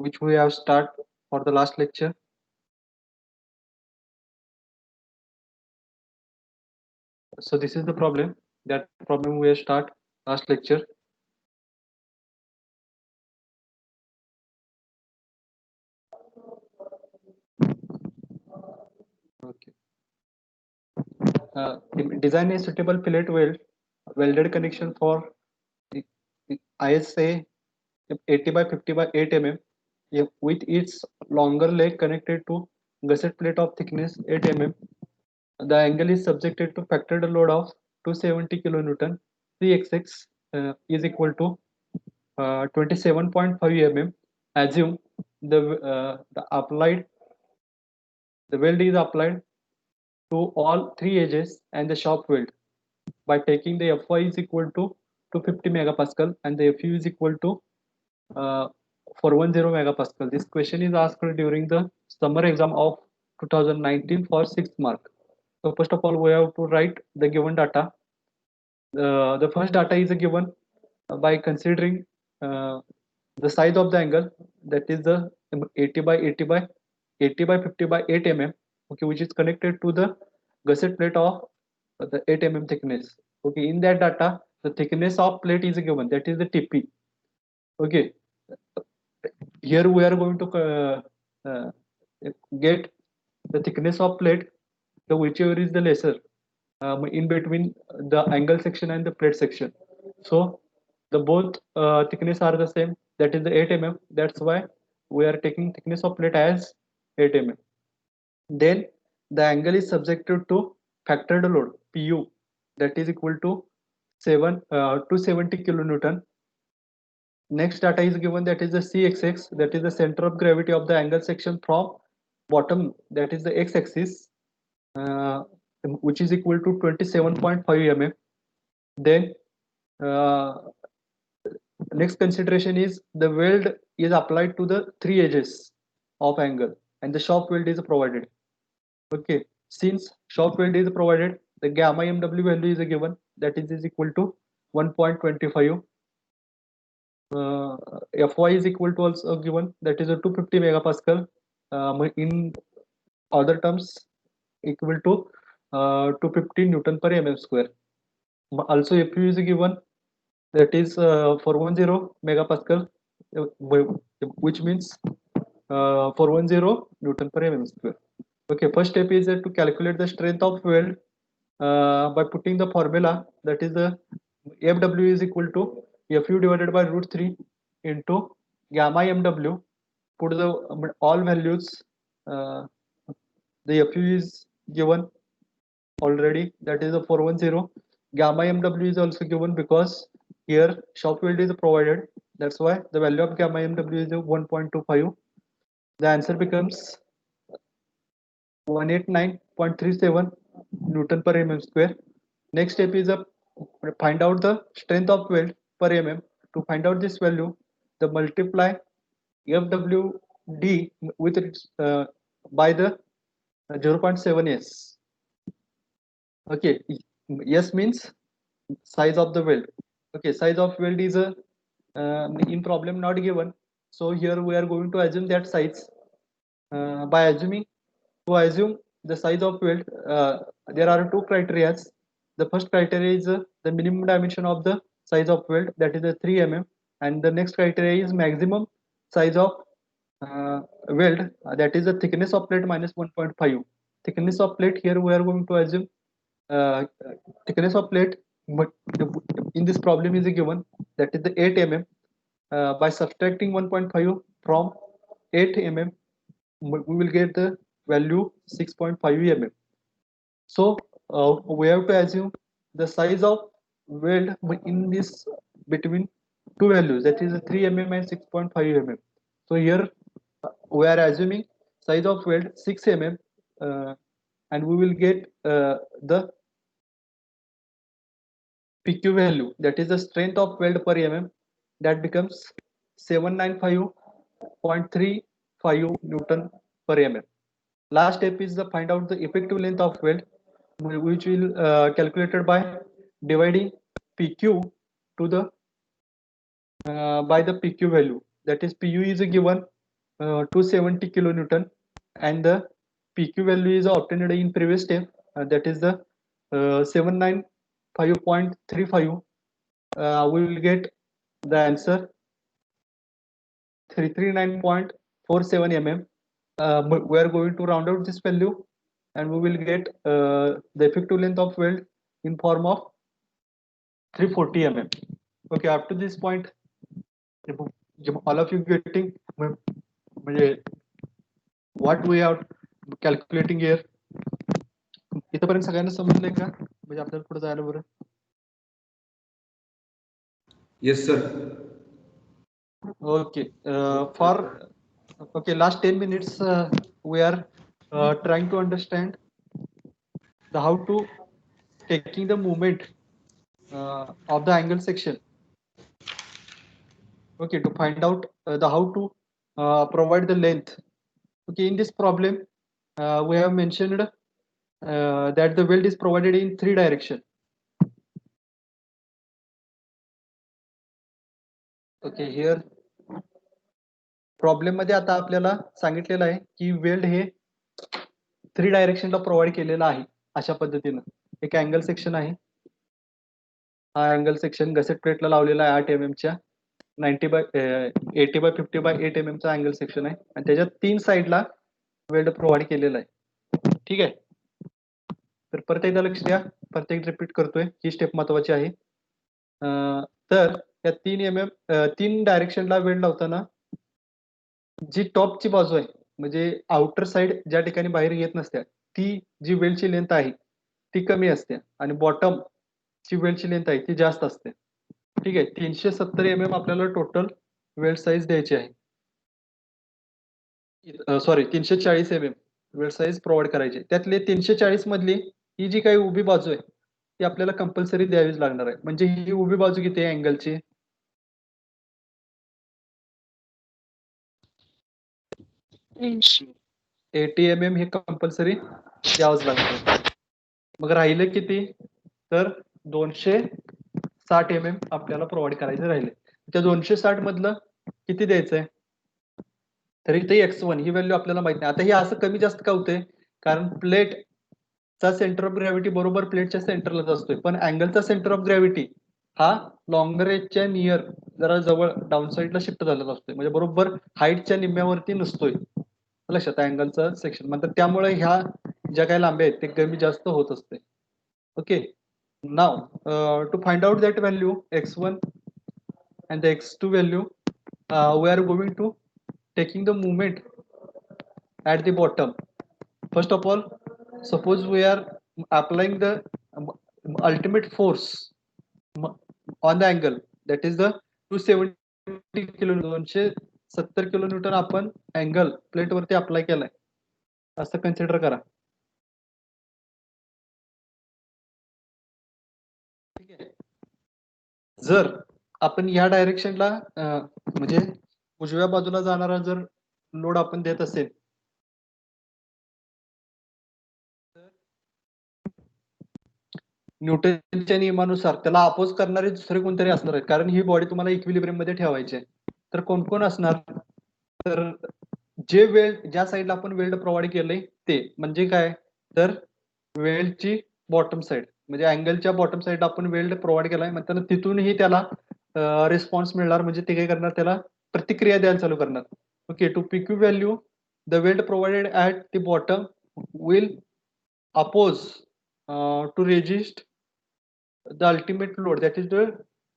which we have start for the last lecture. So this is the problem. That problem we have start last lecture. Okay. Design a suitable fillet welded connection for the ISA 80 by 50 by 8 mm with its longer leg connected to gusset plate of thickness 8 mm. The angle is subjected to factored load of 270 kilonewton. 3xx is equal to 27.5 mm. Assume the applied the weld is applied to all three edges and the shop weld by taking the Fy is equal to 250 megapascal and the Fu is equal to uh, 410 megapascal. This question is asked during the summer exam of 2019 for 6th mark. So first of all, we have to write the given data. The first data is given by considering uh, the size of the angle, that is the 80 by 80 by 80 by 50 by 8 mm, okay, which is connected to the gusset plate of the 8 mm thickness. Okay, in that data, the thickness of plate is given, that is the TP. Okay, here we are going to uh, get the thickness of plate, the whichever is the lesser in between the angle section and the plate section. So the both thickness are the same, that is the 8 mm. That's why we are taking thickness of plate as 8 mm. Then the angle is subjected to factored load PU, that is equal to 270 kilonewton. Next data is given, that is the CXX, that is the center of gravity of the angle section from bottom, that is the x-axis, uh, which is equal to 27.5 mm. Then uh, next consideration is the weld is applied to the three edges of angle and the shop weld is provided. Okay, since shop weld is provided, the gamma mw value is given, that is equal to 1.25. uh, Fy is equal to also given, that is a 250 megapascal, in other terms equal to 250 newton per mm square. Also Fu is given, that is 410 megapascal, uh, which means 410 newton per mm square. Okay, first step is to calculate the strength of weld by putting the formula, that is the Fw is equal to Fu divided by root 3 into gamma mw. Put the all values. uh, the Fu is given already, that is the 410. Gamma mw is also given because here shop weld is provided, that's why the value of gamma mw is 1.25. The answer becomes 189.37 newton per mm square. Next step is find out the strength of weld per mm. To find out this value, the multiply fwd with by the 0.7 s. Okay, s means size of the weld. Okay, size of weld is a in problem not given, so here we are going to assume that size. By assuming, to assume the size of weld, there are two criteria. The first criteria is the minimum dimension of the size of weld, that is the 3 mm, and the next criteria is maximum size of weld, that is the thickness of plate minus 1.5. Thickness of plate, here we are going to assume uh, thickness of plate, but in this problem is given, that is the 8 mm. By subtracting 1.5 from 8 mm, we will get the value 6.5 mm. So we have to assume the size of weld in this between two values, that is 3 mm and 6.5 mm. So here we are assuming size of weld 6 mm, and we will get the PQ value, that is the strength of weld per mm, that becomes 795.35 Newton per mm. Last step is the find out the effective length of weld, which will calculated by dividing PQ to the by the PQ value, that is PU is given, 270 kilonewton, and the PQ value is obtained in previous step, that is the 795.35. We will get the answer 339.47 mm. But we are going to round out this value, and we will get the effective length of weld in form of 340 mm. Okay, up to this point, all of you getting what we are calculating here? इथपर्यंत सगळ्यांना समजलंय का? म्हणजे आपल्याला पुढे जायला बरं. Yes, sir. Okay. Last 10 minutes we are trying to understand how to taking the movement of the angle section. Okay, to find out the how to provide the length. Okay, in this problem we have mentioned that the weld is provided in 3 direction. Okay, here problem मध्ये आता आपल्याला सांगितलेलं आहे की weld हे 3 डायरेक्शनला provide केलेलं आहे. अशा पद्धतीनं एक अँगल सेक्शन आहे. हा अँगल सेक्शन गसेट प्लेटला लावलेला आहे 8 mm च्या 80 by 50 by 8 mm चा अँगल सेक्शन आहे, आणि त्याच्या 3 साइडला वेल्ड प्रोव्हाइड केलेला आहे. ठीक आहे, तर परत एकदा लक्ष द्या, प्रत्येक रिपीट करतोय, ही स्टेप महत्वाची आहे. तर या 3 डायरेक्शनला वेल्ड लावताना जी टॉपची बाजू आहे, म्हणजे आउटर साइड ज्या ठिकाणी बाहेर येत नसते, ती जी वेल्डची लेंथ आहे ती कमी असते, आणि बॉटम ची वेल्डची लेंथ आहे ती जास्त असते. ठीक आहे, 370 mm आपल्याला टोटल वेल्ड साइज द्यायची आहे. Sorry, 340 mm weld size provide करायची. त्यातले 340 मधली ही जी काही उभी बाजू आहे ती आपल्याला कंपल्सरी द्यावीच लागणार आहे. म्हणजे ही उभी बाजू किती आहे अँगलची? 80 mm हे कंपल्सरी द्यावंच लागतं. मग राहिले किती? तर 260 mm आपल्याला प्रोव्हाइड करायचे राहिले. त्या 260 मधलं किती द्यायचंय? तर इथे x1 ही व्हॅल्यू आपल्याला माहित नाही. आता हे असं कमी जास्त का होतंय? कारण प्लेट चा सेंटर ऑफ ग्रॅव्हिटी बरोबर प्लेटच्या सेंटरलाच असतोय, पण अँगलचा सेंटर ऑफ ग्रॅव्हिटी हा लॉंगर एजच्या नियर जरा जवळ डाऊन साइडला शिफ्ट झालेला असतोय, म्हणजे बरोबर हाईटच्या निम्म्यावरती नसतोय. लक्षात, अँगलचा सेक्शन म्हणतात. त्यामुळे ह्या ज्या काही लांबी आहेत ते कमी जास्त होत असते. Okay, now to find out that value x1 and the x2 value, we are going to taking the movement at the bottom. First of all, suppose we are applying the ultimate force on the angle, that is the 270 kilonewton. 270 kilonewton आपण angle plate वरती apply केलाय असं consider करा. ठीक आहे, जर आपण या डायरेक्शनला म्हणजे उजव्या बाजूला जाणारा जर लोड आपण देत असेल, न्यूटनच्या नियमानुसार त्याला अपोज करणारे दुसरे कोणतरी असणार आहेत, कारण ही बॉडी तुम्हाला इक्विलिब्रियम मध्ये ठेवायची आहे. तर कोण कोण असणार? तर जे वेल्ड ज्या साइडला आपण वेल्ड प्रोव्हाइड केलंय ते म्हणजे काय, तर वेल्डची बॉटम साइड, म्हणजे अँगलच्या बॉटम साइडला आपण वेल्ड प्रोव्हाइड केलाय, म्हणताना तिथूनही त्याला रिस्पॉन्स मिळणार, म्हणजे ते काय करणार, त्याला प्रतिक्रिया द्यायला चालू करणार. Okay, to PQ value the weld provided at the bottom will oppose to resist the ultimate load, that is the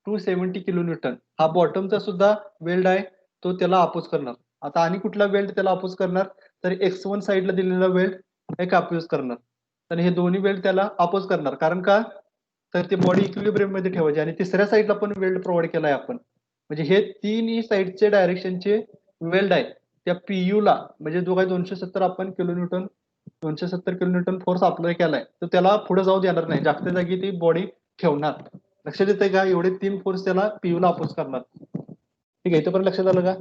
270 kilonewton. हा बॉटमचा सुद्धा वेल्ड आहे, तो त्याला अपोज करणार. आता आणि कुठला वेल्ड त्याला अपोज करणार, तर x1 साइडला दिलेला वेल्ड एक अपोज करणार. तर हे दोन्ही वेल्ड त्याला अपोज करणार. कारण का, तर ते बॉडी इक्विलिब्रियम मध्ये ठेवायची, आणि तिसऱ्या साइडला पण वेल्ड प्रोव्हाइड केलाय आपण. म्हणजे हे तिन्ही साइडचे डायरेक्शनचे वेल्ड आहे त्या PU ला, म्हणजे जो काही 270 आपण किलोन्यूटन 270 किलोन्यूटन फोर्स अप्लाय केलाय, तर त्याला पुढे जाऊ देणार नाही, जागच्या जागी ती बॉडी ठेवणार. लक्षात येतंय का? एवढे 3 फोर्स त्याला PU ला अपोज करणार. ठीक आहे, इथं पण लक्षात आलं का?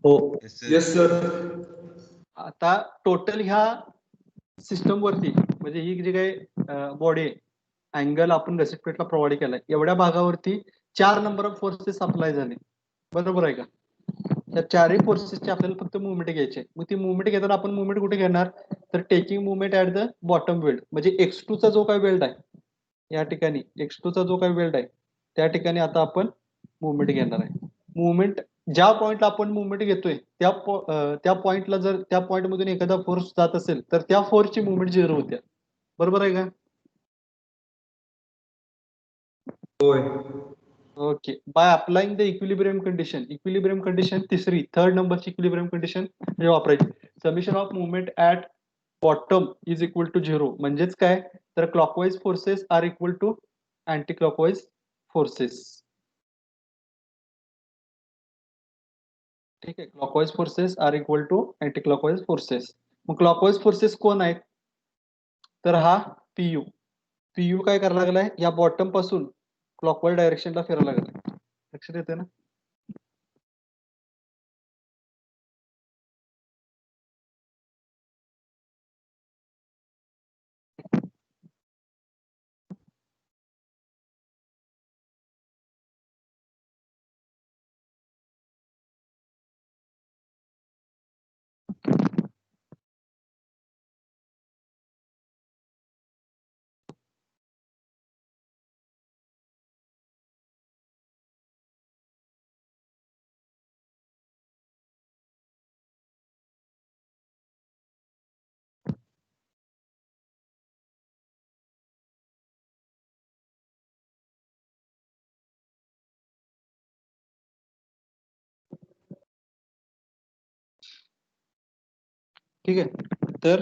हो, येस सर. आता टोटल ह्या सिस्टम वरती, म्हणजे ही जी काही बॉडी अँगल आपण गसेट प्लेटला प्रोव्हाइड केलाय, एवढ्या भागावरती 4 नंबर ऑफ फोर्सेस अप्लाय झाले, बरोबर आहे का? या चारही फोर्सेसचे आपल्याला फक्त मुवमेंट घ्यायचे. मग ती मुवमेंट घेताना आपण मुवमेंट कुठे घेणार, तर taking movement at the bottom weld, म्हणजे x2 चा जो काही वेल्ड आहे या ठिकाणी, x2 चा जो काही वेल्ड आहे त्या ठिकाणी आता आपण मुवमेंट घेणार आहे. मुवमेंट ज्या पॉइंटला आपण मुवमेंट घेतोय त्या पॉइंटला जर त्या पॉइंट मधून एखादा फोर्स जात असेल तर त्या फोर्सची मुवमेंट 0 होते, बरोबर आहे का? होय. Okay. By applying the equilibrium condition तिसरी, थर्ड नंबरची इक्विलिब्रियम कंडिशन म्हणजे वापरायची. Summation of movement at bottom is equal to 0. म्हणजेच काय, तर clockwise forces are equal to anticlockwise forces. ठीक आहे, clockwise forces are equal to anticlockwise forces. मग क्लॉकवाईज फोर्सेस कोण आहेत, तर हा पीयू. पीयू काय करायला लागलाय, या बॉटम पासून क्लॉकवाईज डायरेक्शनला फिरायला लागलाय. लक्षात येते ना? ठीक आहे, तर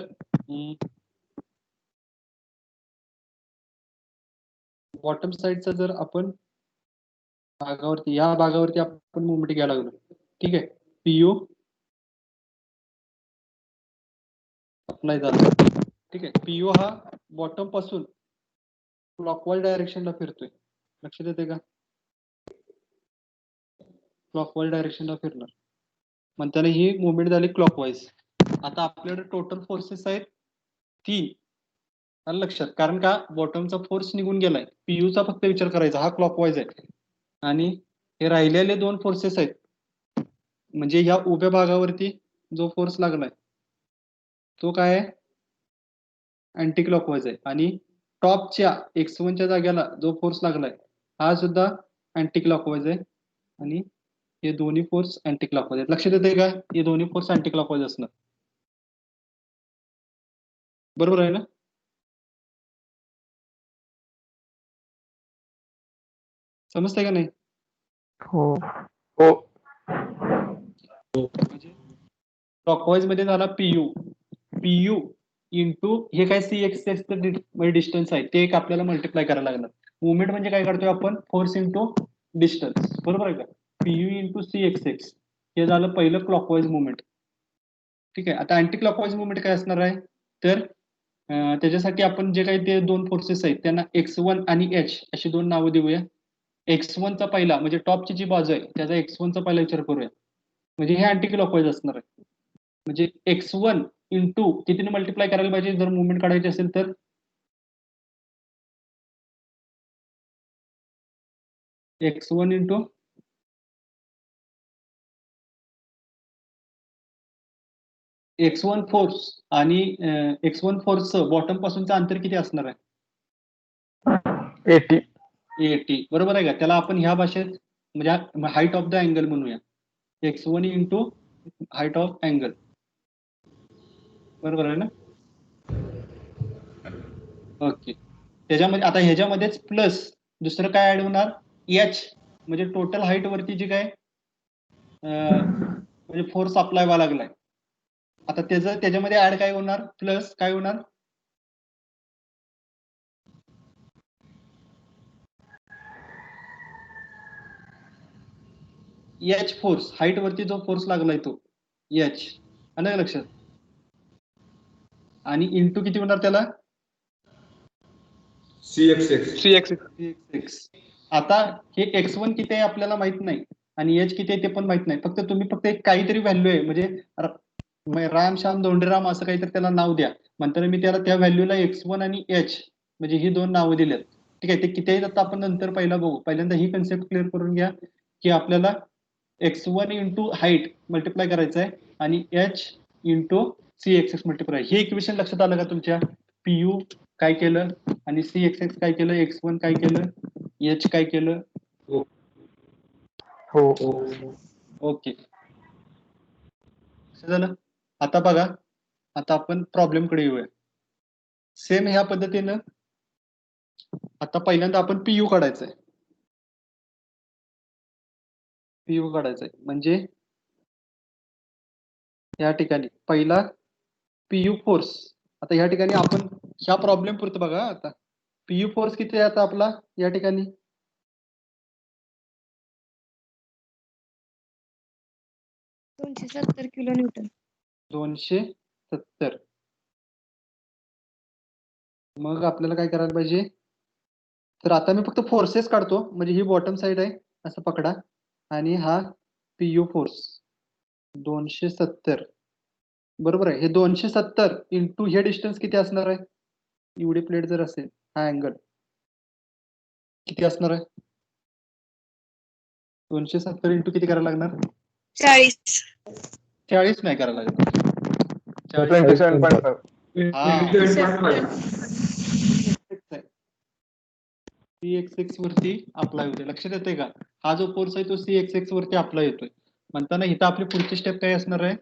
बॉटम साइडचा जर आपण भागावरती, या भागावरती आपण मुवमेंट घ्यायला लागलो, ठीक आहे, पीयू अप्लाय झाला. ठीक आहे, पीयू हा बॉटम पासून क्लॉकवाईज डायरेक्शनला फिरतोय. लक्षात येते का? क्लॉकवाईज डायरेक्शनला फिरणार, म्हणताना ही मुवमेंट झाली क्लॉकवाईज. आता आपल्याकडे टोटल फोर्सेस आहेत 3. आलं लक्षात? कारण का, बॉटमचा फोर्स निघून गेलाय, पीयूचा फक्त विचार करायचा, हा क्लॉकवाईज आहे. आणि हे राहिलेले 2 फोर्सेस आहेत, म्हणजे ह्या उभ्या भागावरती जो फोर्स लागलाय तो काय आहे, अँटी क्लॉकवाईज आहे. आणि टॉपच्या x1 च्या जागेला जो फोर्स लागलाय हा सुद्धा अँटी क्लॉकवाईज आहे. आणि हे दोन्ही फोर्स अँटी क्लॉकवाईज आहेत. लक्षात येते का, हे दोन्ही फोर्स अँटी क्लॉकवाईज असणार, बरोबर आहे ना? समजतंय का नाही? हो. क्लॉकवाईज मध्ये झाला पीयू इंटू हे काय CX डिस्टन्स आहे ते एक आपल्याला मल्टिप्लाय करायला लागणार. मुवमेंट म्हणजे काय करतोय आपण, फोर्स इंटू डिस्टन्स, बरोबर आहे का? पीयू इंटू CXX हे झालं पहिलं क्लॉकवाईज मुवमेंट. ठीक आहे, आता अँटी क्लॉकवाईज मुवमेंट काय असणार आहे, तर त्याच्यासाठी आपण जे काही ते 2 फोर्सेस आहेत त्यांना x1 आणि h अशी 2 नावं देऊया. x1 चा पहिला म्हणजे टॉपची जी बाजू आहे त्याचा x1 चा पहिला विचार करूया, म्हणजे हे अँटी क्लॉकवाईज असणार आहे. म्हणजे x1 इंटू कितीने मल्टिप्लाय करायला पाहिजे जर मुवमेंट काढायची असेल तर, x1 इंटू x1 फोर्स आणि x1 फोर्सचं बॉटम पासूनचं अंतर किती असणार आहे, 80. बरोबर आहे का? त्याला आपण ह्या भाषेत म्हणजे हाईट ऑफ द अँगल म्हणूया, x1 into height of angle, बरोबर आहे ना? ओके, त्याच्यामध्ये आता ह्याच्यामध्येच प्लस दुसरं काय ऍड होणार, h म्हणजे टोटल हाईट वरती जी काय म्हणजे फोर्स अप्लाय व्हायला लागलाय. आता त्याच्यामध्ये ऍड काय होणार, प्लस काय होणार, एच फोर्स, हाईट वरती जो फोर्स लागलाय तो एच, आलं का लक्षात? आणि इंटू किती होणार त्याला, CXX. आता हे x1 किती आहे आपल्याला माहित नाही आणि h किती आहे ते पण माहित नाही, फक्त एक काहीतरी व्हॅल्यू आहे, म्हणजे राम श्याम धोंडीराम असं काहीतरी त्याला नाव द्या. म्हणताना मी त्याला त्या व्हॅल्यूला x1 आणि h म्हणजे ही 2 नावं दिल्यात. ठीक आहे, ते किती आहेत आता आपण नंतर पहिला बघू. पहिल्यांदा ही कन्सेप्ट क्लिअर करून घ्या की आपल्याला x1 इंटू हाईट मल्टिप्लाय करायचं आहे आणि h into c x multiply. हे इक्वेशन लक्षात आलं का तुमच्या? पीयू काय केलं आणि सी एक्स काय केलं, x1 काय केलं, h काय केलं. हो. ओके, झालं. आता बघा, आता आपण प्रॉब्लेम कडे येऊया. सेम ह्या पद्धतीनं आता पहिल्यांदा आपण पीयू काढायचंय. पीयू काढायचंय म्हणजे या ठिकाणी पहिला पीयू फोर्स. आता या ठिकाणी आपण ह्या प्रॉब्लेम पुरतं बघा. आता पीयू फोर्स किती आहे आता आपला या ठिकाणी? 270 किलोन्यूटन. 270. मग आपल्याला काय करायला पाहिजे? तर आता मी फक्त फोर्सेस काढतो, म्हणजे ही बॉटम साइड आहे असं पकडा आणि हा पीयू फोर्स 270 बरोबर आहे. हे 270 इंटू हे डिस्टन्स किती असणार आहे? एवढी प्लेट जर असेल, हा अँगल किती असणार आहे? 270 इंटू किती करायला लागणार? 40. 40 नाही करायला लागणार. 27.5. CX वरती अप्लाय होते. लक्षात येते का? हा जो फोर्स आहे तो CX वरती अप्लाय येतोय. म्हणताना इथं आपली पुढची स्टेप काय असणार आहे?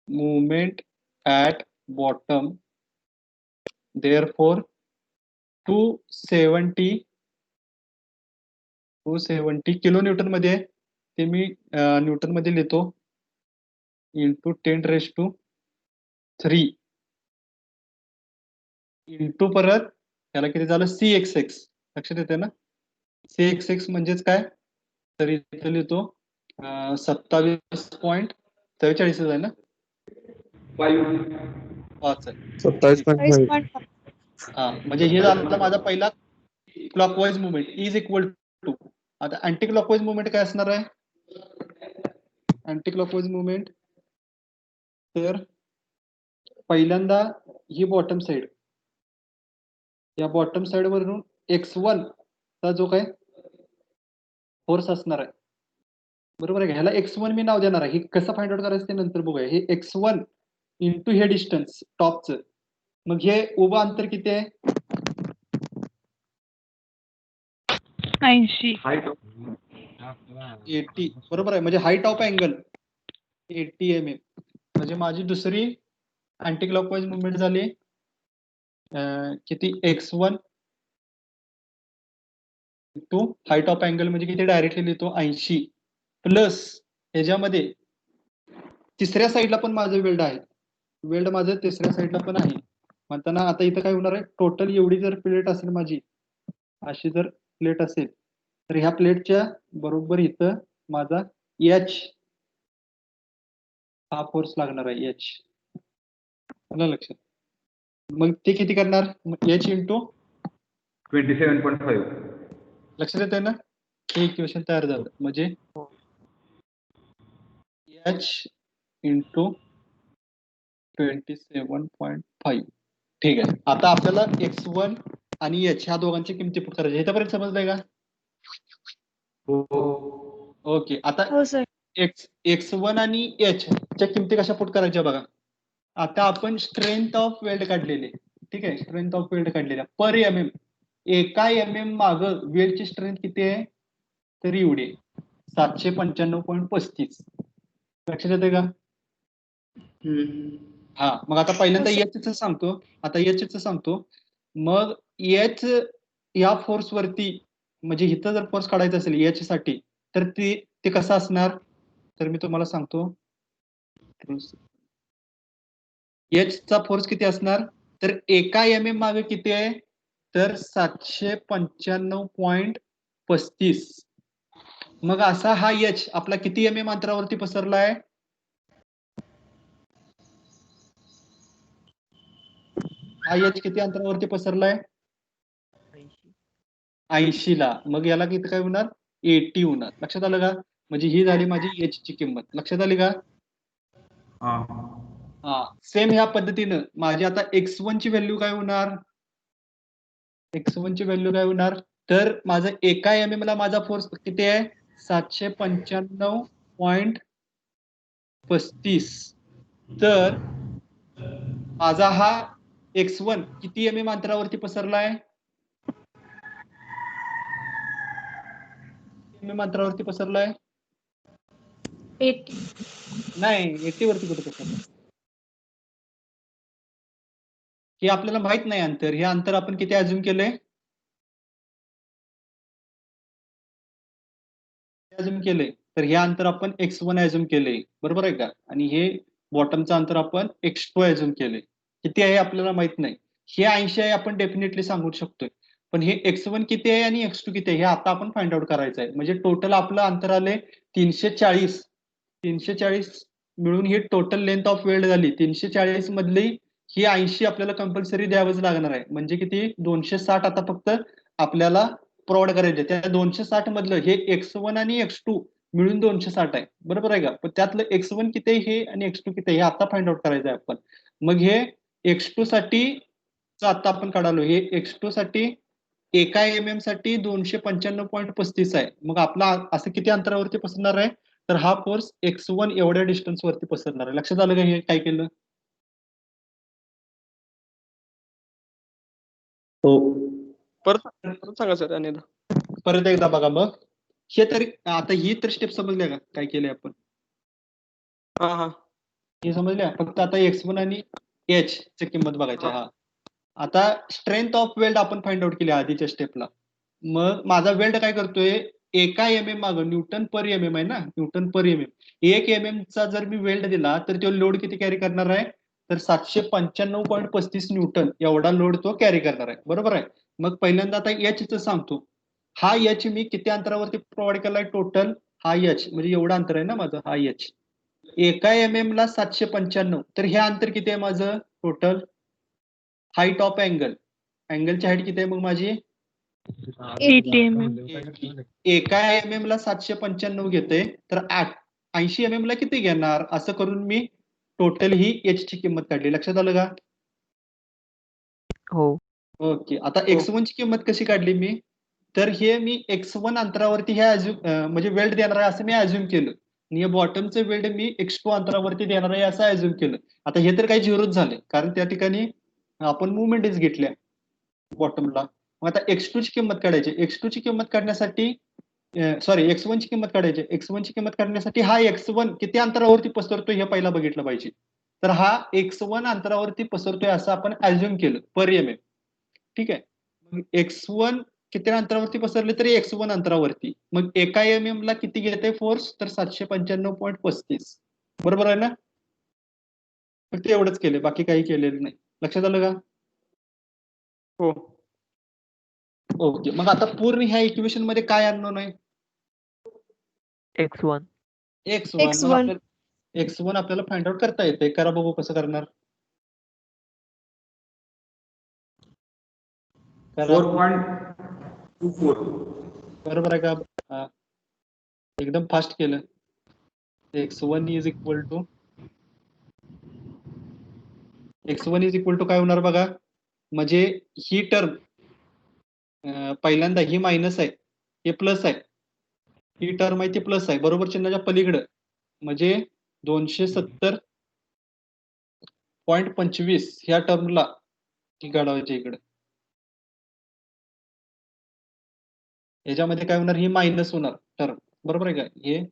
movement at bottom, therefore 270 kilonewton मध्ये आहे. ते मी न्यूटन मध्ये लिहितो इंटू 10⁻³ इंटू परत त्याला किती झालं? CXX. लक्षात येते ना? CXX म्हणजेच काय? तर इथे लिहितो 27.43 आहे ना? 5 आहे. 27.5. हा, म्हणजे हे झालं माझा पहिला clockwise movement is equal to. आता अँटी क्लॉकवाईज मुवमेंट काय असणार आहे? अँटी क्लॉकवाईज मुवमेंट तर पहिल्यांदा ही बॉटम साइड, या बॉटम साइड वरून x1 चा जो काय फोर्स असणार आहे बरोबर आहे का? ह्याला x1 मी नाव देणार आहे. हे कसं फाइंड आउट करायचं ते नंतर बघूया. हे x1 इंटू हे डिस्टन्स टॉपचं. मग हे उभं अंतर किती आहे? 80. 80 बरोबर आहे. म्हणजे हाईट ऑफ अँगल 80 mm. म्हणजे माझी दुसरी अँटी क्लॉकवाईज मुवमेंट झाली किती? x1 to height of angle म्हणजे किती? डायरेक्टली लिहितो 80 प्लस ह्याच्यामध्ये तिसऱ्या साईडला पण माझं वेल्ड आहे. वेल्ड माझं तिसऱ्या साईडला पण आहे. म्हणताना आता इथं काय होणार आहे? टोटल एवढी जर प्लेट असेल माझी, अशी जर प्लेट असेल तर ह्या प्लेटच्या बरोबर इथं माझा H हा फोर्स लागणार आहे. H आलं लक्षात? मग ते किती करणार? H into 27.5. लक्षात येते ना? हे इक्वेशन तयार झालं. म्हणजे H इंटू 27.5. ठीक आहे. आता आपल्याला x1 आणि h ह्या दोघांची किमती पुट करायची. इथपर्यंत समजलंय का? ओके. आता हो सर. x1 आणि h च्या किमती कशा पुट करायच्या बघा. आता आपण स्ट्रेंथ ऑफ वेल्ड काढलेले, ठीक आहे, स्ट्रेंथ ऑफ वेल्ड काढलेल्या पर mm. एका mm माग वेल्डची स्ट्रेंथ किती आहे? तर एवढी 795.35. लक्षात येते का? हा, मग आता पहिल्यांदा हो, H च सांगतो. आता H च सांगतो. मग H या फोर्स वरती, म्हणजे इथं जर फोर्स काढायचा असेल H साठी, तर ते कसं असणार? तर मी तुम्हाला सांगतो. H चा फोर्स किती असणार? तर एका mm मागे किती आहे? तर 795.35. मग असा हा H आपला किती mm अंतरावरती पसरला आहे? हा H किती अंतरावरती पसरलाय? 80 ला. मग याला किती काय होणार? 80 होणार. लक्षात आलं का? म्हणजे ही झाली माझी H ची किंमत. लक्षात आली का? हा सेम ह्या पद्धतीनं माझी आता x1 ची व्हॅल्यू काय होणार? x1 ची व्हॅल्यू काय होणार? तर माझं एका mm ला माझा फोर्स किती आहे? 795.35. तर माझा हा x1 किती mm अंतरावरती पसरलाय? mm अंतरावरती पसरलाय? 80. नाही, 80 वरती कुठे पसरलाय? हे आपल्याला माहित नाही अंतर. हे अंतर आपण किती अज्युम केलंय? अज्युम केलंय. तर हे अंतर आपण x1 अज्युम केलंय. बरोबर आहे का? आणि हे बॉटमचं अंतर आपण x2 अज्युम केलंय. किती आहे आपल्याला माहित नाही. हे 80 आहे आपण डेफिनेटली सांगू शकतोय. पण हे x1 किती आहे आणि x2 किती आहे हे आता आपण फाइंड आउट करायचं आहे. म्हणजे टोटल आपलं अंतर आलंय 340. 340 मिळून ही टोटल लेंथ ऑफ वेल्ड झाली. 340 मधली ही 80 आपल्याला कंपल्सरी द्यावंच लागणार आहे. म्हणजे किती? 260 आता फक्त आपल्याला प्रोव्हाइड करायचे. त्या 260 मधलं हे x1 आणि x2 मिळून 260 आहे. बरोबर आहे का? पण त्यातलं x1 किती आहे हे आणि x2 किती आहे हे आता फाइंड आउट करायचं आहे आपण. मग हे x2 साठी आता आपण काढालो. हे x2 साठी एका mm साठी 295.35 आहे. मग आपला असं किती अंतरावरती पसरणार आहे? तर हा फोर्स x1 एवढ्या डिस्टन्स वरती पसरणार आहे. लक्षात आलं का हे काय केलं? हो. परत सांगा सर आणि परत एकदा बघा मग. हे तरी आता ही तर स्टेप समजल्या का काय केलंय आपण? हा हे समजल्या? फक्त आता x1 आणि h ची किंमत बघायची. हा आता स्ट्रेंथ ऑफ वेल्ड आपण फाइंड आउट केली आधीच्या स्टेपला. मग माझा वेल्ड काय करतोय? एका mm मागं न्यूटन पर mm आहे ना, न्यूटन पर mm. 1 mm चा जर मी वेल्ड दिला तर तो लोड किती कॅरी करणार आहे? तर 795.35 न्यूटन एवढा लोड तो कॅरी करणार आहे. बरोबर आहे? मग पहिल्यांदा आता h च सांगतो. हा h मी किती अंतरावरती प्रोव्हाइड केलाय टोटल? हा h म्हणजे एवढं अंतर आहे ना माझं, हा h. एका mm ला 795. तर हे अंतर किती आहे माझं टोटल? Height of angle. अँगलची हाईट किती आहे मग माझी? 80 mm. एका mm ला 795 घेते तर 80 mm ला किती घेणार? असं करून मी टोटल ही h ची किंमत काढली. लक्षात आलं का? हो. ओके. आता x1 ची किंमत कशी काढली मी? तर हे मी x1 अंतरावरती हे म्हणजे वेल्ड देणार आहे असं मी अज्युम केलं. आणि बॉटमचं वेल्ड मी x2 अंतरावरती देणार आहे असं अज्युम केलं. आता हे तर काही झिरोच झाले कारण त्या ठिकाणी आपण मुवमेंटच घेतल्या बॉटमला. मग आता x2 ची किंमत काढायची. x2 ची किंमत काढण्यासाठी सॉरी x1 ची किंमत काढायची. x1 ची किंमत काढण्यासाठी हा x1 किती अंतरावरती पसरतोय हे पहिला बघितलं पाहिजे. तर हा x1 अंतरावरती पसरतोय असं आपण अज्युम केलं पर mm. ठीक आहे. मग x1 किती अंतरावरती पसरले तरी x1 अंतरावरती. मग एका mm ला किती घेते फोर्स? तर 795.35. बरोबर आहे ना? फक्त एवढंच केले, बाकी काही केलेलं नाही. लक्षात आलं का? हो. ओके. मग आता पूर्ण ह्या इक्वेशन मध्ये काय अननोन आहे? x1. x1. मग X1. आपल्याला x1 आपल्याला फाइंड आउट करता येते. करा बघू कसं करणार. करा. 4.24. बरोबर आहे का? हा. एकदम फास्ट केलं. x1 इज इक्वल टू काय होणार बघा? म्हणजे ही टर्म पहिल्यांदा ही मायनस आहे, हे प्लस आहे. ही टर्म आहे ती प्लस आहे. बरोबर चिन्हाच्या पलीकडं म्हणजे 270.25 ह्या टर्मला ती काढायची इकडे. याच्यामध्ये काय होणार? ही मायनस होणार टर्म. बरोबर आहे का? हे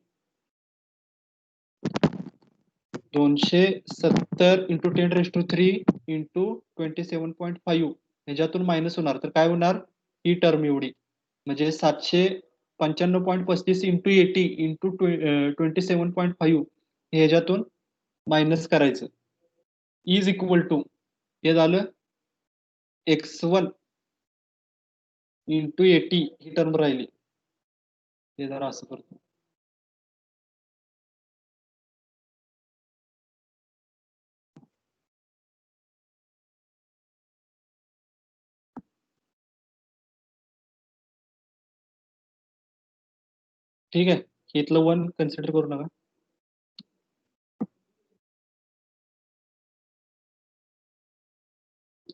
270 इंटू 10⁻³ इंटू 27.5 ह्याच्यातून मायनस होणार. तर काय होणार? ही टर्म एवढी म्हणजे 795.35 इंटू 80 इंटू 27.5 ह्याच्यातून मायनस करायचं. इज इक्वल टू हे झालं x1 इंटू 80 ही टर्म राहिली. हे जरा असं करतो. ठीक आहे. इथलं 1 कन्सिडर करू नका.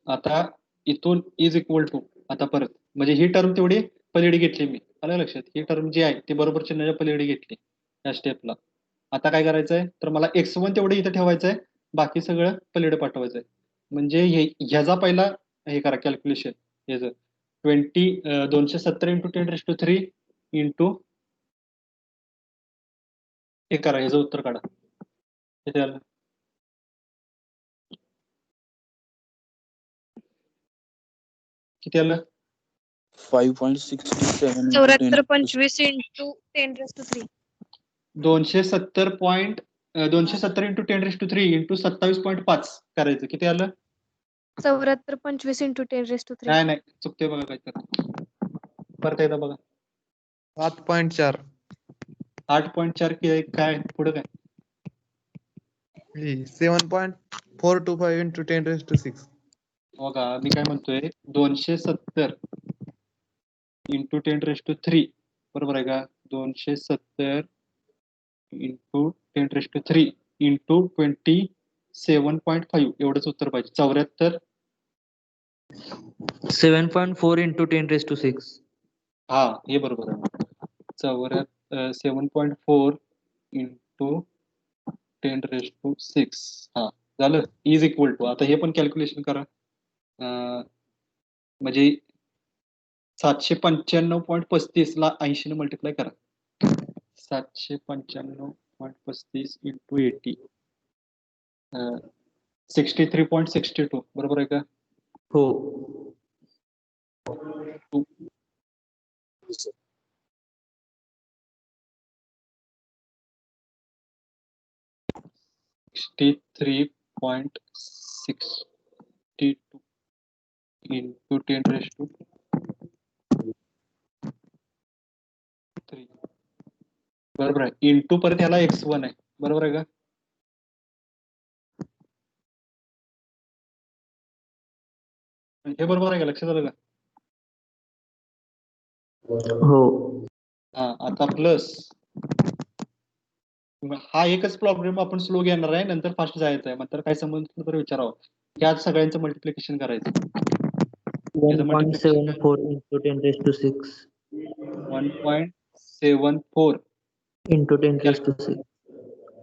आता इथून इज इक्वल टू आता परत म्हणजे ही टर्म तेवढी पलीकडे घेतली मी, आलं लक्षात? ही टर्म जी आहे ती बरोबर चिन्हाच्या पलीकडे घेतली या स्टेपला. आता काय करायचंय तर मला x1 तेवढं इथं ठेवायचंय, बाकी सगळं पलीकडे पाठवायचंय. म्हणजे ह्याचा पहिला हे करा कॅल्क्युलेशन ह्याचं 270 इंटू 10⁻³ इंटू हे करा, ह्याचं उत्तर काढा. किती आलं? किती आलं? 5.67 into 74 10. 25 इंटू 10⁻³ 270 इंटू 10⁻³ इंटू 27.5 करायचं. किती आलं? 74 25 इंटू 10⁻³ नाही नाही, चुकते बघा काय तर. परत एकदा बघा. 7.4 8.4 काय पुढे काय? 7.425 into 10⁻⁶. बघा मी काय म्हणतोय 270 इंटू 10⁻³ बरोबर आहे का? 270 इंटू 10⁻³ इंटू 27.5 एवढंच उत्तर पाहिजे. 74 7.4 into 10⁻⁶. हा हे बरोबर आहे. 7.4 इंटू 10⁻⁶. हा झालं. इज इक्वल टू आता हे पण कॅल्क्युलेशन करा. म्हणजे 795.35 ला 80 ने मल्टिप्लाय करा. 795.35 इंटू 80 63.62 बरोबर आहे का? हो. 63.62 इंटू 10⁻³ बरोबर आहे. इंटू परत ह्याला x1 आहे बरोबर आहे का? हे बरोबर आहे का? लक्षात आलं का? हो. हा आता प्लस हा एकच प्रॉब्लेम आपण स्लो घेणार आहे, नंतर फास्ट जायचं आहे. नंतर काय समजलं तर विचारावं. या सगळ्यांचं मल्टिप्लिकेशन करायचं. 1.74 into 10⁻⁶. 1.74 into 10⁻⁶.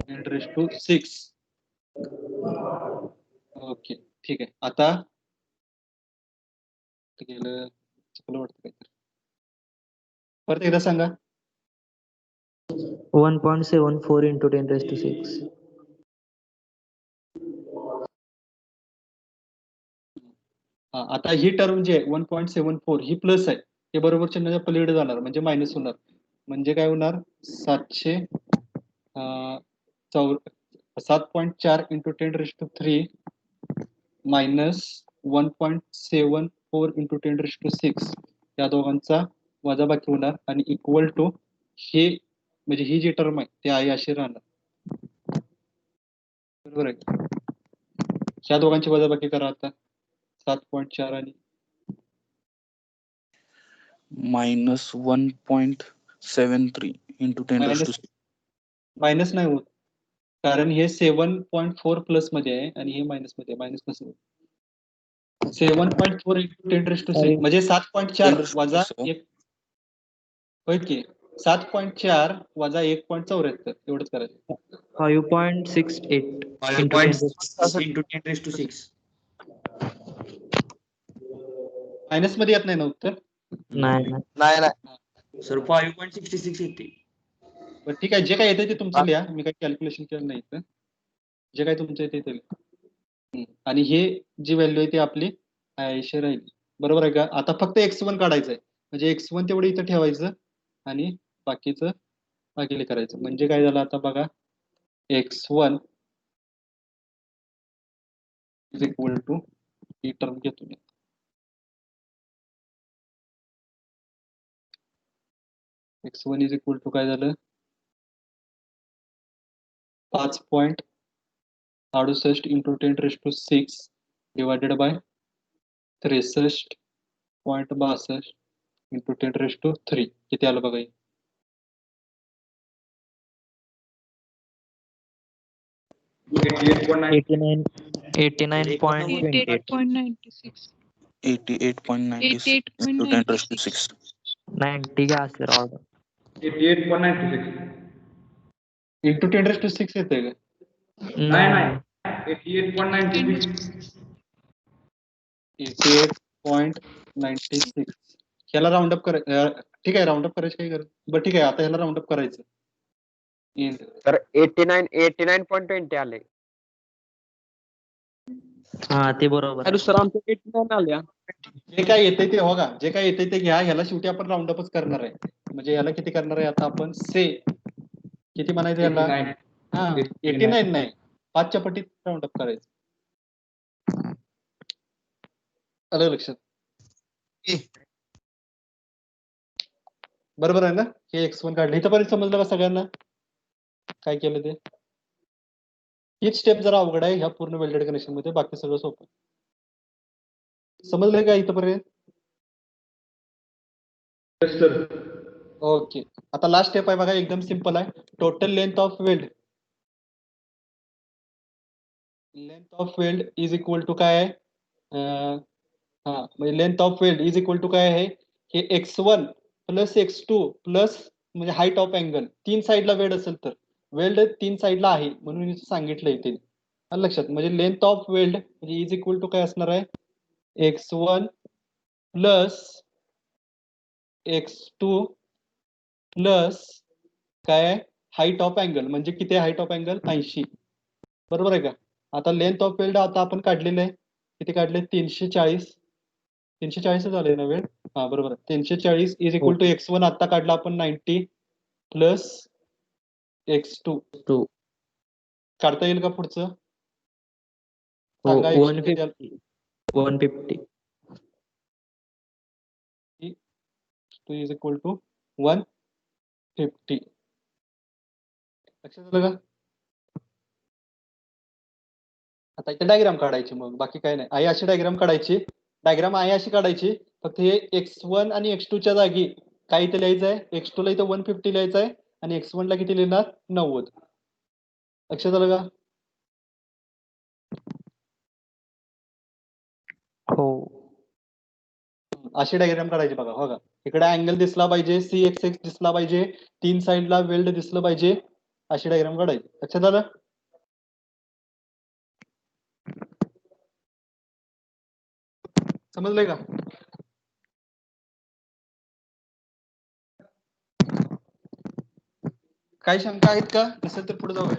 10⁻⁶. ओके ठीक आहे. आता गेलं चुकलं वाटतं काहीतरी. परत एकदा सांगा. 1.74 into 10⁻⁶. हा आता ही टर्म जी आहे 1.74 ही प्लस आहे, हे बरोबर चिन्हाच्या पलीकडे जाणार म्हणजे मायनस होणार. म्हणजे काय होणार? 7.4 इंटू 10⁻³ मायनस 1.74 इंटू 10⁻⁶ या दोघांचा वजाबाकी होणार आणि इक्वल टू हे म्हणजे ही जी टर्म आहे ती आहे अशी राहणार. बरोबर आहे. ह्या दोघांची वजाबाकी करा आता. 7.4 आणि minus 1.73 into 10⁻⁶. मायनस नाही होत, कारण हे 7.4 प्लस मध्ये आहे आणि हे मायनस मध्ये. मायनस कसं होत? 7.4 इंटू 10⁻⁶ म्हणजे 7.4 वजा 1 होय की 7.4 वजा 1.74 एवढंच करायचं. 5.68 into 10⁻⁶. into 10⁻⁶. मायनस मध्ये येत नाही ना उत्तर? नाही. सर 5.66 येते. बरं ठीक आहे, जे काय येते ते तुमचं लिहा. मी काही कॅल्क्युलेशन केलं नाही इथं. जे काय तुमचं येते ते लिहा. आणि हे जी व्हॅल्यू आहे ती आपली ऐंशी राहील. बरोबर आहे का? आता फक्त x1 काढायचं आहे. म्हणजे x1 तेवढं इथं ठेवायचं आणि बाकीचं भागिले करायचं. म्हणजे काय झालं आता बघा, x1 इज इक्वल टू ही टर्म घेतो मी. x1 इज इक्वल टू काय झालं? 5.68 इंटू 10⁻⁶ डिवायडेड बाय 63.62 इंटू 10⁻³ किती आलं बघा? 89. 89.28. 88.96. 88.96 into 10 raised to 6. 90 का असेल ऑर्डर. 88.96. इंटू 10⁻⁶ येते का? नाही 88.96. 88.96 ह्याला राऊंड अप करायचं. ठीक आहे, राऊंड अप करायची काही गरज. बरं ठीक आहे, आता ह्याला राऊंड अप करायचं. तर 89.20 आले. हा ते बरोबर. अरे सर आमच्या 89 आल्या. जे काय येते ते हो का, जे काय येते ते घ्या. ह्याला शेवटी आपण राऊंड अपच करणार आहे. म्हणजे ह्याला किती करणार आहे आता आपण? किती म्हणायचं ह्याला? 89. हा 89 नाही, 5च्या पटीत राऊंड अप करायचं. आलं लक्षात? बरोबर आहे ना? हे x1 काढलं. इथंपर्यंत समजलं का सगळ्यांना काय केलं ते? हीच स्टेप जरा अवघड आहे ह्या पूर्ण वेल्डेड कनेक्शन मध्ये, बाकी सगळं सोपं. समजलंय का इथंपर्यंत? Yes, sir. ओके. आता लास्ट स्टेप आहे बघा, एकदम सिंपल आहे. Total length of weld. Length of weld is equal to काय आहे? हा म्हणजे length of weld is equal to काय आहे? हे x1 प्लस x2 प्लस म्हणजे हाईट ऑफ अँगल. 3 साईडला वेल्ड असेल तर वेल्ड 3 साईडला आहे म्हणून इथे सांगितलंय ते. आलं लक्षात? म्हणजे लेंथ ऑफ वेल्ड म्हणजे इज इक्वल टू काय असणार आहे? x1 प्लस x2 प्लस काय हाईट ऑफ अँगल. म्हणजे किती हाईट ऑफ अँगल? 80. बरोबर आहे का? आता लेंथ ऑफ वेल्ड आता आपण काढलेलं आहे. किती काढले? 340. 340 झाले ना वेळ? हा बरोबर. 340 इज इक्वल टू x1 आता काढला आपण 90 प्लस x2. काढता येईल का पुढचं? सांगा. 150. 2 इज इक्वल टू 150. लक्षात आलं का? आता इथे डायग्राम काढायची, मग बाकी काय नाही. आहे अशी डायग्राम काढायची. डायग्राम आहे अशी काढायची. फक्त हे x1 आणि x2च्या जागी काय इथे लिहायचं आहे? x2 ला इथं 150 लिहायचं आहे आणि x1 ला किती लिहिणार? 90. लक्षात आलं का? हो. अशी डायग्राम काढायची बघा. हो का? इकडे अँगल दिसला पाहिजे, CXX दिसला पाहिजे, 3 साईडला वेल्ड दिसलं पाहिजे. अशी डायग्राम काढायची. लक्षात आलं? समजलंय का? काही शंका आहेत का? नसेल तर पुढे जाऊया.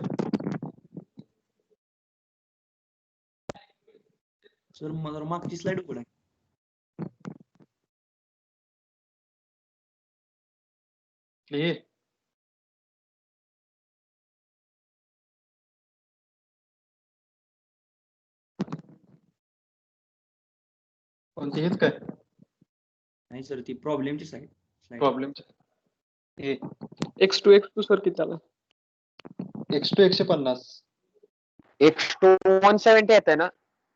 सर मला मागची स्लाइड उघड आहे. हे कोणती? हेच काय नाही सर, ती प्रॉब्लेमची साईड. प्रॉब्लेम? हे x2 सर किती आला? x2 150. x2 170 येते ना?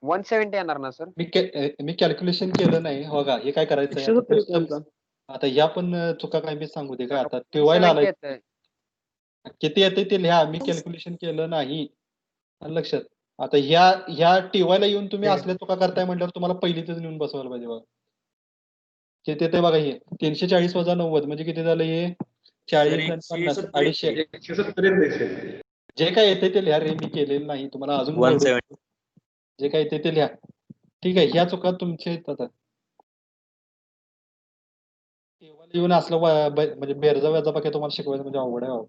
170 येणार ना सर? मी कॅल्क्युलेशन केलं नाही. हो का? हे काय करायचं 170 आहे आलता. आता ह्या पण चुका काय मी सांगू दे का? आता ठेवायला आलाय. येतंय. किती येते ते लिहा. मी कॅल्क्युलेशन केलं नाही. आलं लक्षात? आता ह्या टीवायला येऊन तुम्ही असल्या चुका करताय म्हटल्यावर तुम्हाला पहिलीतच नेऊन बसवायला पाहिजे बघा. किती येते बघा? हे 340 वजा 90 म्हणजे किती झालं? हे 40 आणि 50 250. 170 येते. जे काय येते ते लिहा रे. मी केलेलं नाही. तुम्हाला अजून 170. जे काय येते ते लिहा. ठीक आहे? ह्या चुका तुमच्या येतात. येऊन असलं म्हणजे बेरजा व्याजा पाके तुम्हाला शिकवायचं म्हणजे अवघड आहे.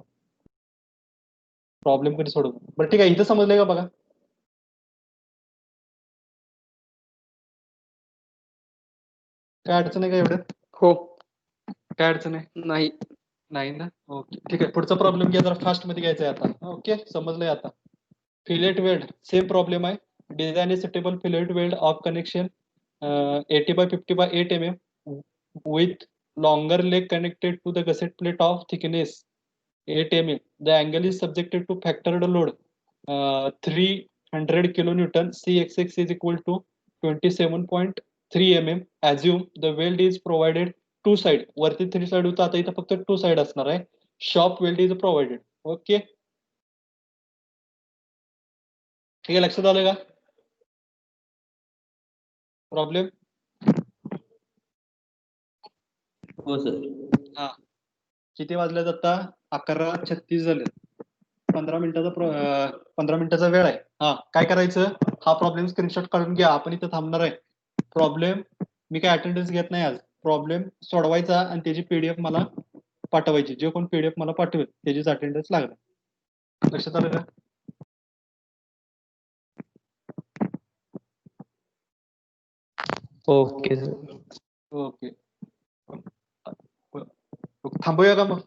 प्रॉब्लेम कधी सोडव. बरं ठीक आहे. इथं समजलंय का बघा? काय अडचण आहे का एवढ्यात? हो. काय अडचण आहे? नाही. नाही ना? ओके ठीक आहे. पुढचा प्रॉब्लेम घ्या. जरा फास्ट मध्ये घ्यायचा आहे आता. ओके समजलंय आता. फिलेट वेल्ड सेम प्रॉब्लेम आहे. Design is suitable fillet weld of connection 80/50/8 mm with longer leg connected to the gusset plate of thickness 8 mm. The angle is subjected to factored load 300 kilonewton. CXX is equal to 27.3 mm. Assume the weld is provided two side. वरती 3 side होता, आता इथं फक्त 2 side असणार आहे. Shop weld is provided. Okay ठीक आहे. लक्षात आलं का? प्रॉब्लेम हो सर. किती वाजल्यात आता 11:36 झाले. 15 मिनिटाचा वेळ आहे. काय करायचं, हा प्रॉब्लेम स्क्रीनशॉट काढून घ्या. आपण इथं थांबणार आहे. प्रॉब्लेम मी काय अटेंडन्स घेत नाही आज. प्रॉब्लेम सोडवायचा आणि त्याची पीडीएफ मला पाठवायची. जे कोण पीडीएफ मला पाठवेल त्याचीच अटेंडन्स लागणार. लक्षात आलं का? Okay sir. ओके. थांबूया का मग?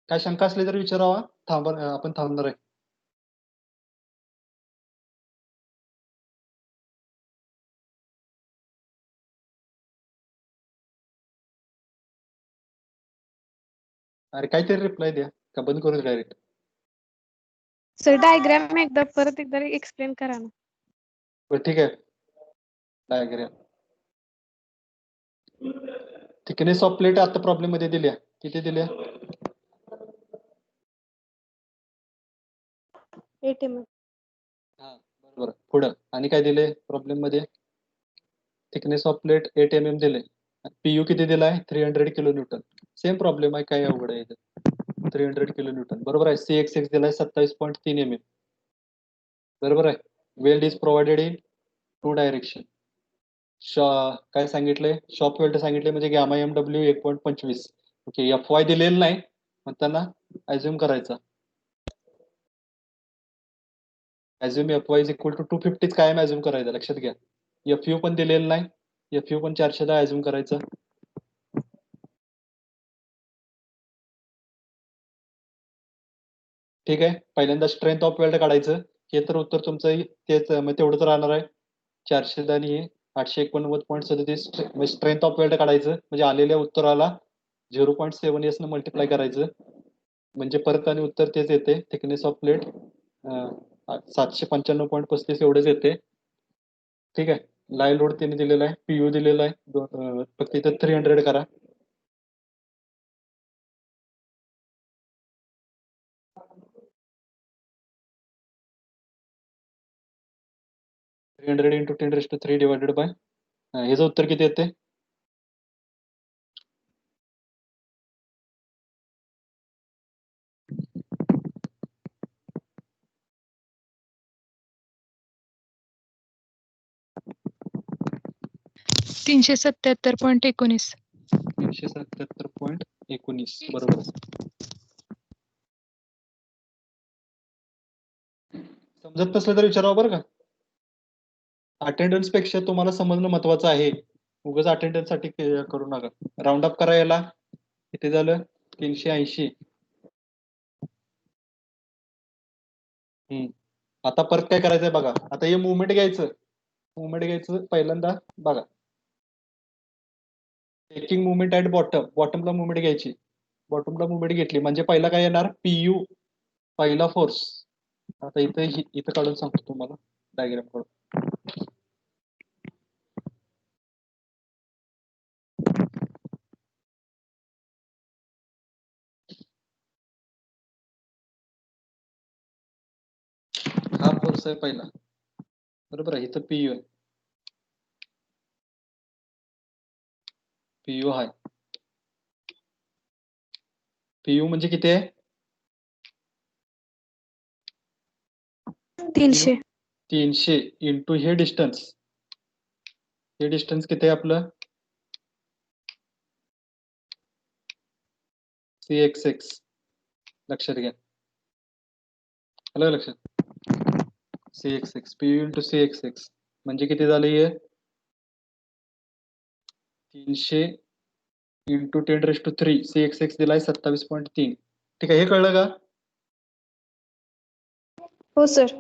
काय शंका असली तर विचारावा. आपण थांबणार आहे. अरे काहीतरी रिप्लाय द्या का बंद करू डायरेक्ट? सर डायग्राम परत एकदा एक्सप्लेन करा ना. बरं ठीक आहे. डायग्राम थिकनेस ऑफ प्लेट आता प्रॉब्लेम मध्ये दिल्या. किती दिल्या? 8 mm. बरोबर. पुढं आणि काय दिले प्रॉब्लेम मध्ये? थिकनेस ऑफ प्लेट 8 mm दिले. पीयू किती दिलाय? 300 किलो न्यूटन. सेम प्रॉब्लेम आहे. काय अवघड आहे? 300 किलो न्यूटन. बरोबर आहे. CXX दिलाय 27.3 mm. बरोबर आहे. Weld is provided in 2 direction. काय सांगितलंय? शॉप वेल्ड सांगितले म्हणजे गॅमा MW 1.25. ओके. FY दिलेलं नाही म्हणताना अज्युम करायचा. Assume FY is equal to 250 कायम अज्युम करायचा. लक्षात घ्या. FU पण दिलेलं नाही. FU पण 410 अज्युम करायचं. ठीक आहे. पहिल्यांदा स्ट्रेंथ ऑफ वेल्ड काढायचं. हे तर उत्तर तुमचं तेच तेवढंच राहणार आहे. 410 आणि हे 889.37 म्हणजे स्ट्रेंथ ऑफ वेल्ड काढायचं. म्हणजे आलेल्या उत्तराला 0.7s न मल्टिप्लाय करायचं. म्हणजे परत आणि उत्तर तेच येते. थिकनेस ऑफ प्लेट 795.35 एवढेच येते. ठीक आहे. लाईव्ह लोड त्याने दिलेला आहे. पीयू दिलेला आहे. फक्त इथं 300 करा. into 10⁻³ डिवायडेड बाय ह्याचं उत्तर किती येते? $377.19. 377.19 बरोबर. समजत नसलं तर विचारावं बरं का. अटेंडन्स पेक्षा तुम्हाला समजणं महत्वाचं आहे. उगाच अटेंडन्स साठी करू नका. राऊंड अप करा याला. किती झालं? 380. आता परत काय करायचंय बघा. आता हे मुवमेंट घ्यायचं पहिल्यांदा बघा. टेकिंग मुवमेंट ऍट बॉटमला मुवमेंट घ्यायची. बॉटमला मुवमेंट घेतली म्हणजे पहिला काय येणार? PU पहिला फोर्स. आता इथं काढून सांगतो तुम्हाला डायग्राम काढून. हा फोर्स आहे पहिला. बरोबर आहे. इथं PU आहे. PU आहे. PU म्हणजे किती आहे? 300. 300 इंटू हे डिस्टन्स. हे डिस्टन्स किती आहे आपलं? CXX. लक्षात घ्या. आलं लक्षात? CXX. PU इंटू CXX म्हणजे किती झालं हे? 300 इंटू 10⁻³ CXX दिलाय 27.3. ठीक आहे. हे कळलं का? हो सर.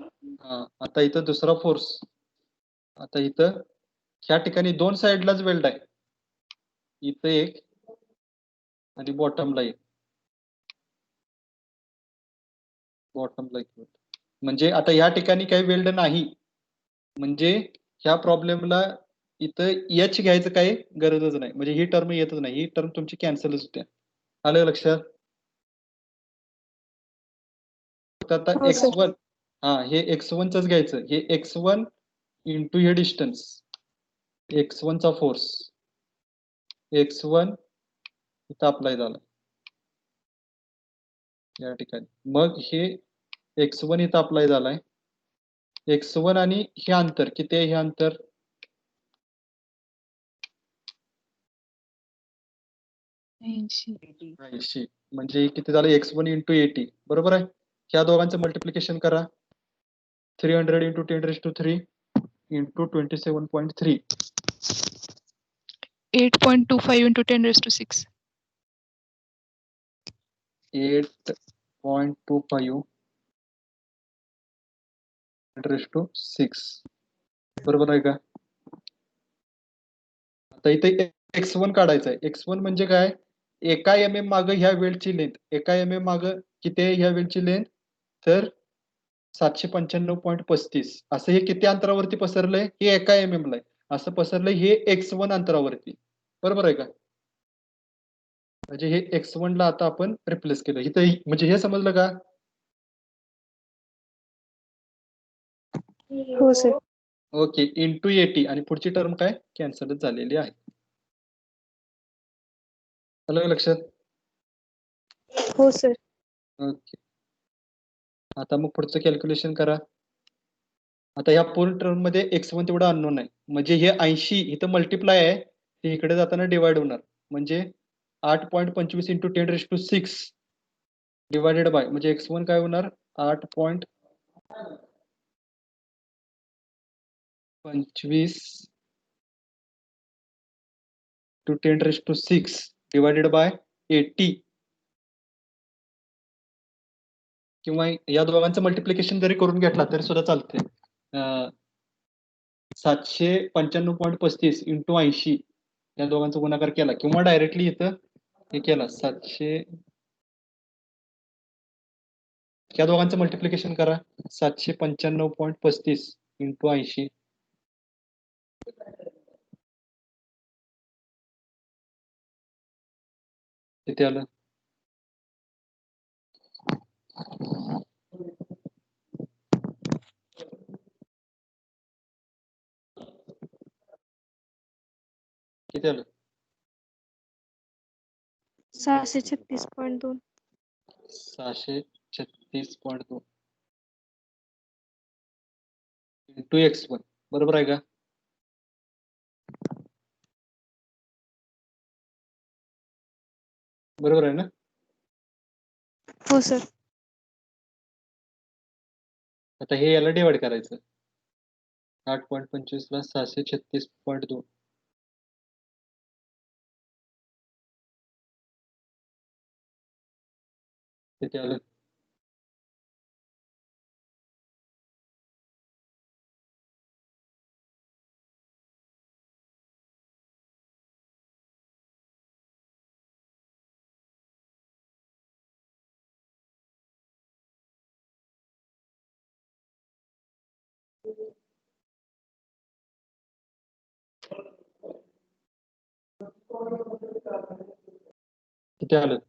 आता इथं दुसरा फोर्स. आता इथं ह्या ठिकाणी 2 साइडलाच वेल्ड आहे. इथं एक आणि बॉटमला एक. म्हणजे आता या ठिकाणी काही वेल्ड नाही. म्हणजे ह्या प्रॉब्लेमला इथं H घ्यायचं काही गरजच नाही. म्हणजे ही टर्म येतच नाही. ही टर्म तुमची कॅन्सलच होते. आलं लक्षात? फक्त आता हो, sir. x1 हे x1 चंच घ्यायचं. हे x1 इंटू हे डिस्टन्स, x1 चा फोर्स, x1 इथं अप्लाय झाला या ठिकाणी. मग हे x1 इथं अप्लाय झालाय. x1 आणि हे अंतर किती आहे? हे अंतर 80. म्हणजे किती झालं? x1 into 80. बरोबर आहे. ह्या दोघांचं मल्टिप्लिकेशन करा. 300 इंटू 10³ इंटू 27.3. 8.25 into 10⁶. 8.25 10⁶. बरोबर आहे का? आता इथे x1 काढायचा आहे. x1 म्हणजे काय? एका mm मागं ह्या वेळची लेंथ, एका mm मागं किती आहे ह्या वेळची लेंथ? तर 795.35. असं हे किती अंतरावरती पसरलंय? हे एका mm ला आहे. असं पसरलंय हे x1 अंतरावरती. बरोबर आहे का? म्हणजे हे x1 ला आता आपण रिप्लेस केलं. इथं म्हणजे हे समजलं का? हो सर. ओके. इंटू 80 आणि पुढची टर्म काय? कॅन्सलच झालेली आहे. आलं का लक्षात? हो सर. ओके. आता मग पुढचं कॅल्क्युलेशन करा. आता या पूर्ण टर्म मध्ये x1 तेवढा अननोन आहे. म्हणजे हे 80 इथं मल्टिप्लाय आहे, ते इकडे जाताना डिवाइड होणार. म्हणजे 8.25 इंटू 10⁶ डिवायडेड बाय, म्हणजे x1 काय होणार? 8.25 टू 10⁶ डिवायडेड बाय 80. किंवा या दोघांचं मल्टिप्लिकेशन जरी करून घेतला तरी सुद्धा चालते. 795.35 इंटू 80 या दोघांचा गुणाकार केला, किंवा डायरेक्टली इथं हे केला 700. या दोघांचं मल्टिप्लिकेशन करा. 795.35 इंटू 80 किती आलं? किती आलं? 636.2. 636.2 इंटू x1. बरोबर आहे का? बरोबर आहे ना? हो सर. आता हे याला डिवाइड करायचं. 8.25 ला 636.2 किती आलं? किती आलं?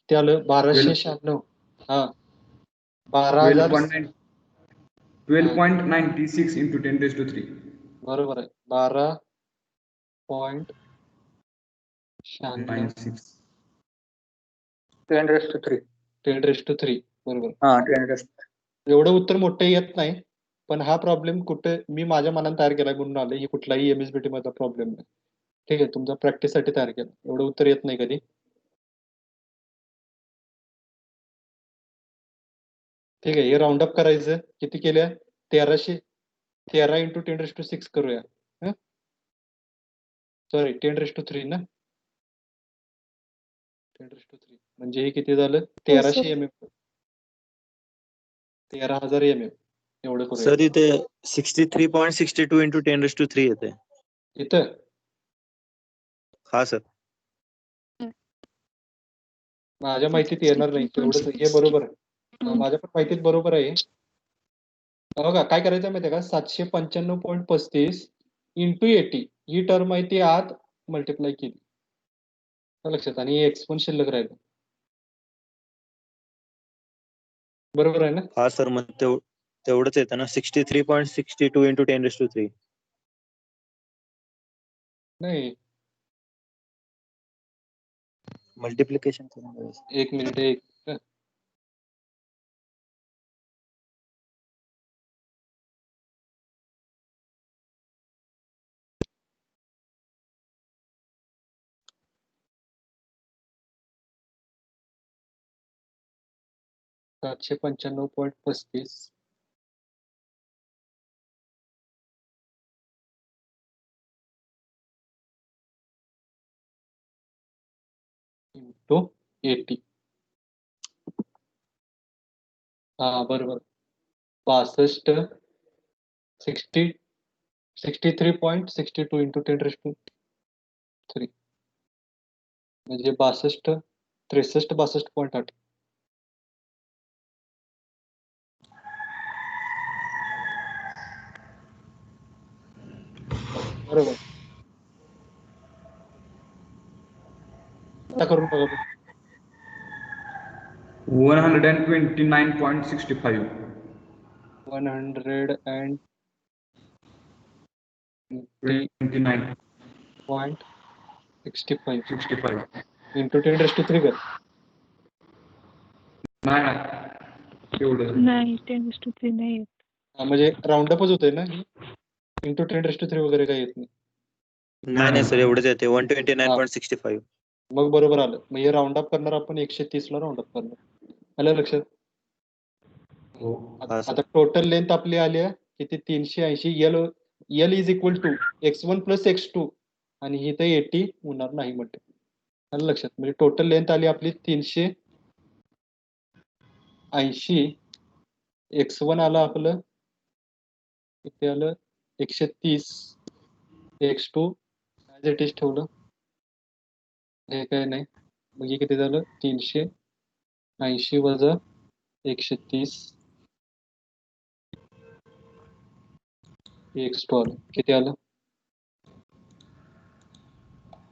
किती आलं? 1296. हा, 12,000. 12.96 into 10⁻³ बरोबर आहे. 12.96 10⁻³ 10⁻³ बरोबर. हा 10⁻³. एवढं उत्तर मोठं येत नाही, पण हा प्रॉब्लेम कुठे मी माझ्या मनाने तयार केला म्हणून आले. ही कुठलाही MSBT मधला प्रॉब्लेम नाही. ठीक आहे, तुमचा प्रॅक्टिस साठी तयार केला. एवढं उत्तर येत नाही कधी. ठीक आहे, हे राऊंड अप करायचं. किती केल्या? 1300 इंटू 10⁻6 करूया. सॉरी 10⁻³ ना. 10⁻³ म्हणजे हे किती झालं? 1300 mm. 13,000 mm एवढं करूया. सर इथे 63.62 into 10⁻³ येते. इथं हा सर. माझ्या माहितीत येणार नाही तेवढंच हे बरोबर आहे. माझ्या पण माहितीत बरोबर आहे. बघा काय करायचं माहिती आहे का 795.35 इंटू 80 ही टर्म आहे ती आत मल्टिप्लाय केली लक्षात आणि एक्स पण शिल्लक राहिलं बरोबर आहे ना. हा सर मग तेवढंच येतं ना 63.62 इंटू 10⁻³ नाही मल्टिप्लिकेशन. एक मिनिट एक 795.35 इंटू 80 हा बरोबर 63.62 इंटू 10⁻³ म्हणजे 63.62.8 बरोबर. आता करून बघा 129.65. 129.65 65. इंटू 10⁻³ कर नाही एवढं नाही 10⁻³ नाही येत. म्हणजे राऊंडअपच होतंय ना इंटू 10⁻³ वगैरे काही येत नाही. नाही सर एवढंच येते 129.65. मग बरोबर आलं मग हे राऊंड अप करणार आपण 130 ला राऊंड अप करणार आलं लक्षात. हो. आता टोटल लेंथ आपली आली आहे किती 380 L is equal to x1 plus x2 आणि ही तर 80 होणार नाही म्हणते आलं लक्षात. म्हणजे टोटल लेंथ आली आपली 380 x1 आलं आपलं किती आलं 130 x2 ऍज इट इज ठेवलं हे काय नाही मग हे किती झालं 380 वजा 130 x2 आलं किती आलं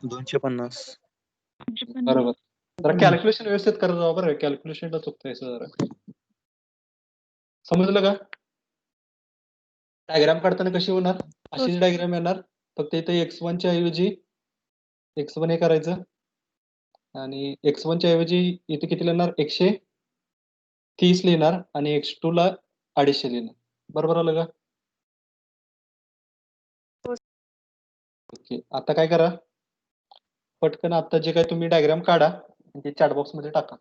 250. बरोबर. जरा कॅल्क्युलेशन व्यवस्थित करत जावा बरं कॅल्क्युलेशनला चुकतंय जरा समजलं का. डायग्राम काढताना कशी होणार अशीच डायग्राम येणार फक्त इथे x1 च्या ऐवजी x1 हे करायचं आणि x1 च्या ऐवजी इथे किती लिहिणार 130 लिहिणार आणि x2 ला 250 लिहिणार बरोबर आलं का. ओके आता काय करा पटकन आता जे काय तुम्ही डायग्राम काढा ते चॅट बॉक्स मध्ये टाका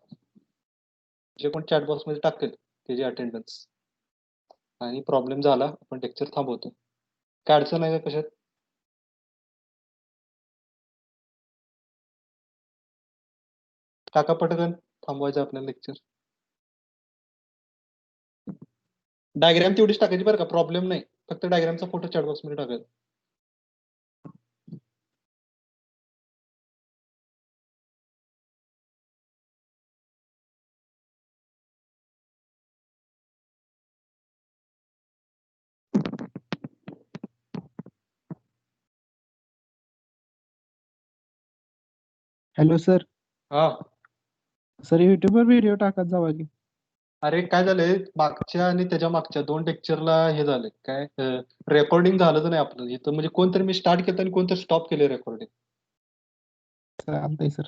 जे कोण चॅट बॉक्स मध्ये टाकेल त्याची अटेंडन्स आणि प्रॉब्लेम झाला आपण लेक्चर थांबवतो. काय अडचण आहे का कशात टाका पटकन थांबवायचं आपल्याला लेक्चर. डायग्राम तेवढीच टाकायची बरं का प्रॉब्लेम नाही फक्त डायग्रामचा फोटो चॅट बॉक्स मध्ये टाकायचा. Hello sir. हा सर युट्यूबवर व्हिडिओ टाकत जावा की. अरे काय झालंय मागच्या आणि त्याच्या मागच्या 2 लेक्चरला हे झाले काय रेकॉर्डिंग झालंच नाही आपलं इथं म्हणजे कोणतरी मी स्टार्ट केलं आणि कोणतरी स्टॉप केलं रेकॉर्डिंग. चालतंय सर.